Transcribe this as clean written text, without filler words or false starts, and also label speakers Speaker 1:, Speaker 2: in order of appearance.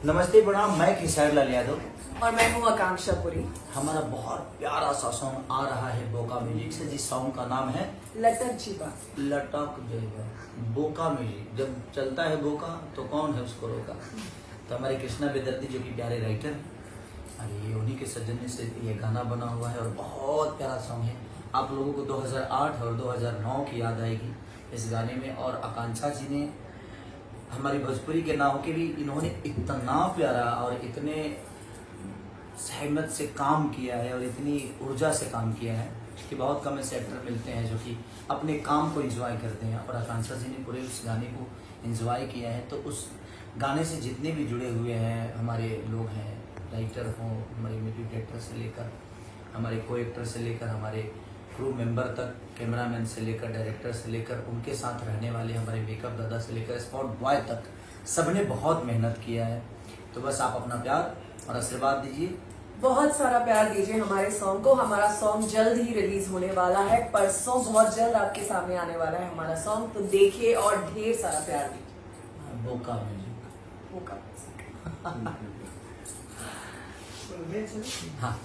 Speaker 1: नमस्ते प्रणाम, मैं किशोर लाल यादव
Speaker 2: और मैं हूँ आकांक्षा पुरी।
Speaker 1: हमारा बहुत प्यारा सा सॉन्ग आ रहा है बोका म्यूजिक से, जिस सॉन्ग का नाम है
Speaker 2: लटक जीवा।
Speaker 1: लटक जेबा। बोका म्यूजिक जब चलता है बोका तो कौन है उसको रोका। तो हमारे कृष्णा बेदर्दी जो कि प्यारे राइटर हैं, अरे ये उन्हीं के सज्जन से ये गाना बना हुआ है और बहुत प्यारा सॉन्ग है। आप लोगों को 2008 और 2009 की याद आएगी इस गाने में। और आकांक्षा जी ने हमारी भोजपुरी के नाम के भी इन्होंने इतना प्यारा और इतने सहमत से काम किया है और इतनी ऊर्जा से काम किया है कि बहुत कम ऐसे एक्टर मिलते हैं जो कि अपने काम को एंजॉय करते हैं। और आकांक्षा जी ने पूरे उस गाने को एंजॉय किया है। तो उस गाने से जितने भी जुड़े हुए हैं हमारे लोग हैं, राइटर हों, हमारे म्यूजिक डायरेक्टर से लेकर हमारे को एक्टर से लेकर हमारे क्रू मेंबर तक, कैमरामैन से लेकर डायरेक्टर से लेकर उनके साथ रहने वाले हमारे मेकअप दादा से लेकर स्पॉट बॉय तक, सबने बहुत मेहनत किया है। तो बस आप अपना प्यार और आशीर्वाद दीजिए,
Speaker 2: बहुत सारा प्यार दीजिए हमारे सॉन्ग को। हमारा सॉन्ग जल्द ही रिलीज होने वाला है, परसों बहुत जल्द आपके सामने आने वाला है हमारा सॉन्ग। तो देखिए और ढेर सारा प्यार दीजिए।
Speaker 1: बोका म्यूजिक।
Speaker 2: वो का
Speaker 1: हाँ।